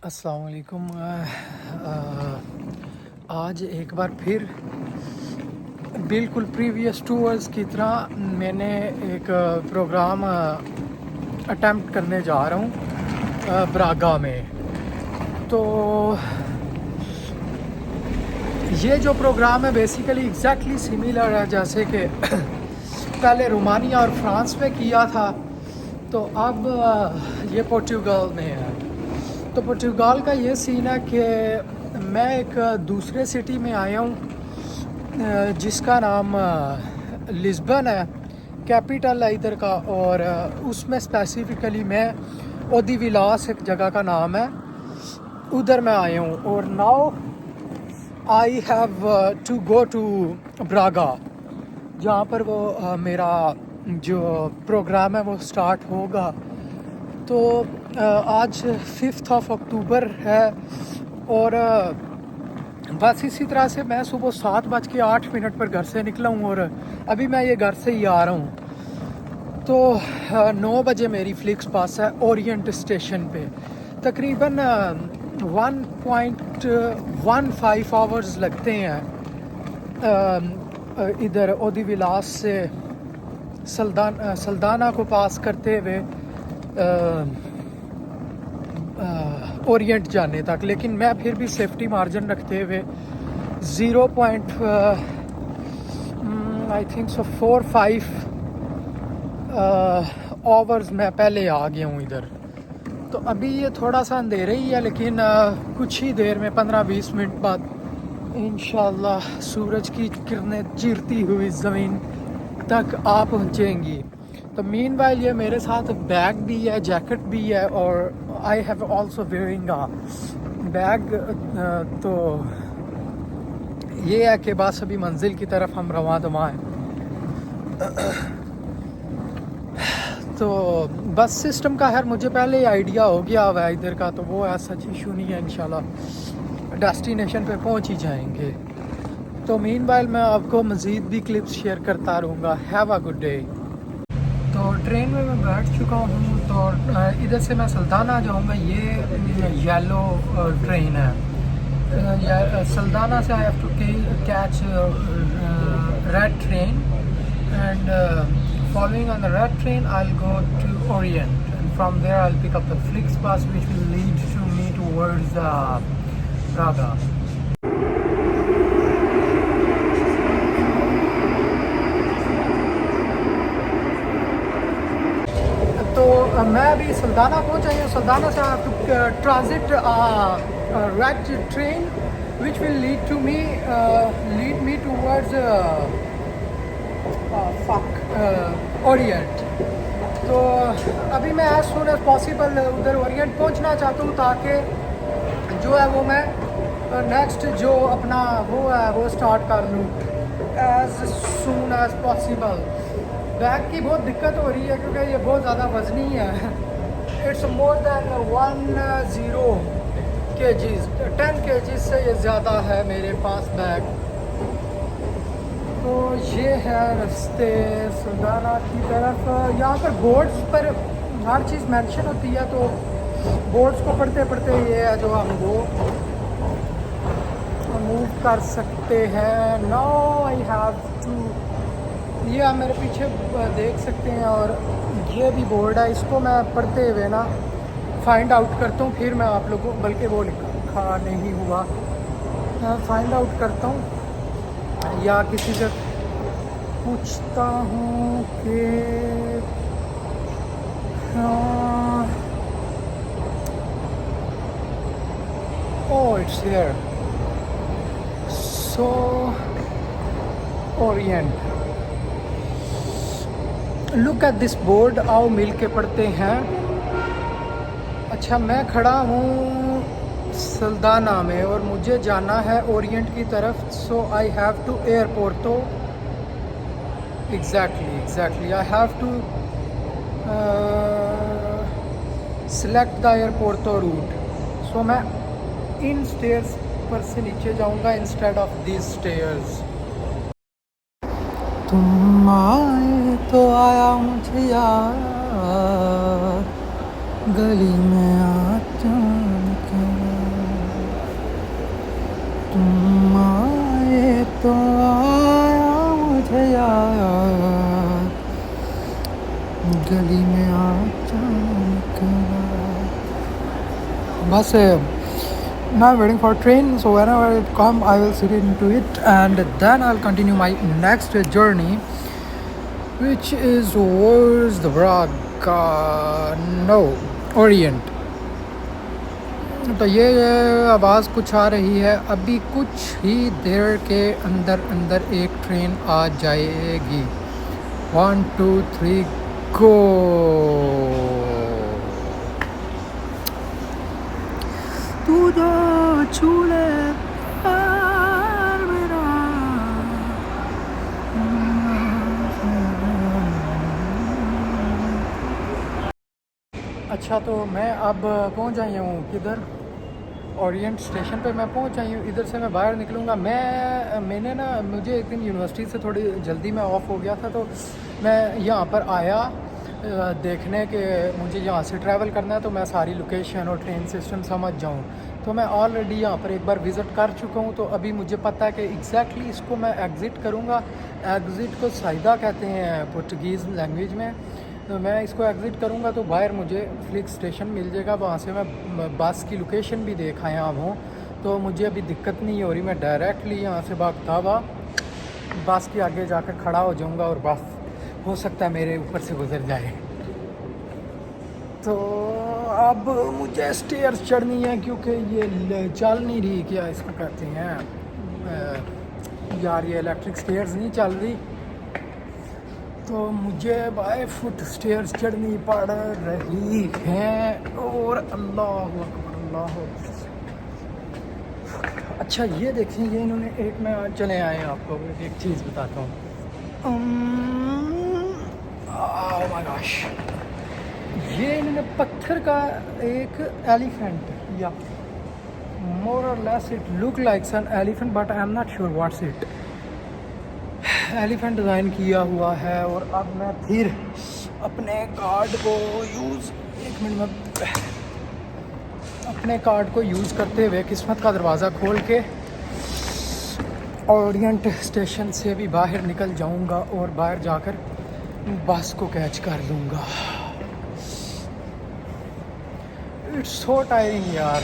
अस्सलाम वालेकुम। आज एक बार फिर बिल्कुल प्रीवियस टूर्स की तरह मैंने एक प्रोग्राम अटेम्प्ट करने जा रहा हूँ ब्रागा में। तो ये जो प्रोग्राम है बेसिकली एग्जैक्टली सिमिलर है जैसे कि पहले रोमानिया और फ्रांस में किया था, तो अब ये पोर्चुगल में है। तो पोर्चुगाल का ये सीन है कि मैं एक दूसरे सिटी में आया हूँ जिसका नाम लिस्बन है, कैपिटल है इधर का। और उसमें स्पेसिफिकली मैं ओदिविलास एक जगह का नाम है, उधर मैं आया हूँ। और now I have to go to Braga, जहाँ पर वो मेरा जो प्रोग्राम है वो स्टार्ट होगा। तो आज 5 अक्टूबर है और बस इसी तरह से मैं सुबह 7:08 पर घर से निकला हूँ और अभी मैं ये घर से ही आ रहा हूँ। तो 9 बजे मेरी फ्लिक्स पास है ओरिएंट स्टेशन पे। तकरीबन 1.15 आवर्स लगते हैं इधर ओदिविलास से सल्दाना को पास करते हुए ओरिएंट जाने तक। लेकिन मैं फिर भी सेफ्टी मार्जिन रखते हुए 0. आई थिंक सो 4-5 आवर्स मैं पहले आ गया हूँ इधर। तो अभी ये थोड़ा सा अंधेरा ही है, लेकिन कुछ ही देर में 15-20 मिनट बाद इंशाल्लाह सूरज की किरणें चीरती हुई ज़मीन तक आ पहुँचेंगी। तो मीनवाइल ये मेरे साथ बैग भी है, जैकेट भी है और I have also wearing a bag. तो ये है कि बस अभी मंजिल की तरफ हम रवां दवा हैं। तो बस सिस्टम का है मुझे पहले ही आइडिया हो गया हुआ है इधर का, तो वो ऐसा इशू नहीं है। इंशाल्लाह डेस्टिनेशन पे पहुंच ही जाएंगे। तो मीनवाइल मैं आपको मज़ीद भी क्लिप्स शेयर करता रहूँगा। Have a good day. तो ट्रेन में मैं बैठ चुका हूँ, तो इधर से मैं सल्दाना जाऊँगा। ये येलो ट्रेन है। सल्दाना से I have to catch red train and following on the red train I'll go to Orient, and from there I'll pick up the Flixbus which will lead to me towards Praga. तो मैं अभी सल्दाना पहुंच आई हूँ। Saldanha से I have to transit red train which will lead me towards Orient. तो अभी मैं as soon as possible उधर ओरिएंट पहुंचना चाहता हूँ, ताकि जो है वो मैं नेक्स्ट जो अपना वो है वो स्टार्ट कर लूँ as soon as possible. Bag की बहुत दिक्कत हो रही है क्योंकि ये बहुत ज़्यादा वजनी है। इट्स मोर दैन 10 kgs से ये ज़्यादा है मेरे पास बैग। तो ये है रास्ते सल्दाना की तरफ। यहाँ पर बोर्ड्स पर हर चीज़ मेंशन होती है, तो बोर्ड्स को पढ़ते पढ़ते ये है जो हम वो मूव कर सकते हैं। नाउ आई हैव टू, ये आप मेरे पीछे देख सकते हैं, और ये भी बोर्ड है। इसको मैं पढ़ते हुए ना फाइंड आउट करता हूँ, फिर मैं आप लोगों, बल्कि वो लिखा नहीं हुआ, फाइंड आउट करता हूँ या किसी से पूछता हूँ कि oh it's here so Orient. Look at this board, आओ मिल के पढ़ते हैं। अच्छा, मैं खड़ा हूँ सल्दाना में और मुझे जाना है ओरिएंट की तरफ। सो आई हैव टू एयरपोर्टो, exactly I have to select the एयरपोर्टो रूट। सो मैं इन स्टेयर्स पर से नीचे जाऊंगा इंस्टेड ऑफ दीज स्टेयर्स। तुम आए तो आया मुझे यार, गली में आ बस now I'm waiting for train, so whenever it come I will sit into it and then I'll continue my next journey, which is towards the Braga, no, Orient. तो ये आवाज़ कुछ आ रही है, अभी कुछ ही देर के अंदर अंदर एक ट्रेन आ जाएगी। 1 2 3 गो। तू जो छूले प्यार मेरा। अच्छा, तो मैं अब पहुंच आई हूँ किधर, ओरिएंट स्टेशन पे मैं पहुंच आई हूँ। इधर से मैं बाहर निकलूँगा। मैंने ना, मुझे एक दिन यूनिवर्सिटी से थोड़ी जल्दी में ऑफ हो गया था, तो मैं यहाँ पर आया देखने के मुझे यहाँ से ट्रैवल करना है, तो मैं सारी लोकेशन और ट्रेन सिस्टम समझ जाऊँ। तो मैं ऑलरेडी यहाँ पर एक बार विज़िट कर चुका हूँ, तो अभी मुझे पता है कि एग्जैक्टली इसको मैं एग्ज़िट करूँगा। एग्ज़िट को साइदा कहते हैं पुर्तगीज़ लैंग्वेज में। तो मैं इसको एग्ज़िट करूँगा तो बाहर मुझे फ्लिक्स स्टेशन मिल जाएगा, वहाँ से मैं बस की लोकेशन भी देख आया हूँ, तो मुझे अभी दिक्कत नहीं हो रही। मैं डायरेक्टली यहाँ से भागता हुआ बस के आगे जाकर खड़ा हो जाऊँगा और बस हो सकता है मेरे ऊपर से गुजर जाए। तो अब मुझे स्टेयर्स चढ़नी है, क्योंकि ये चल नहीं रही, क्या इसको कहते हैं यार, ये इलेक्ट्रिक स्टेयर्स नहीं चल रही, तो मुझे बाय फुट स्टेयर्स चढ़नी पड़ रही हैं। और अल्लाह अकबर, अल्लाह अकबर। अच्छा ये देखें, ये इन्होंने एक में चले आए हैं, आपको एक चीज़ बताता हूँ। ओह माय गॉश, ये इन्होंने पत्थर का एक एलिफेंट, या मोर और less it look likes an elephant but I am not sure what's it, elephant design किया हुआ है। और अब मैं फिर अपने कार्ड को एक मिनट में अपने कार्ड को यूज़ करते हुए किस्मत का दरवाज़ा खोल के ओरिएंट स्टेशन से भी बाहर निकल जाऊंगा और बाहर जाकर बस को कैच कर लूँगा। इट्स सो टायरिंग यार।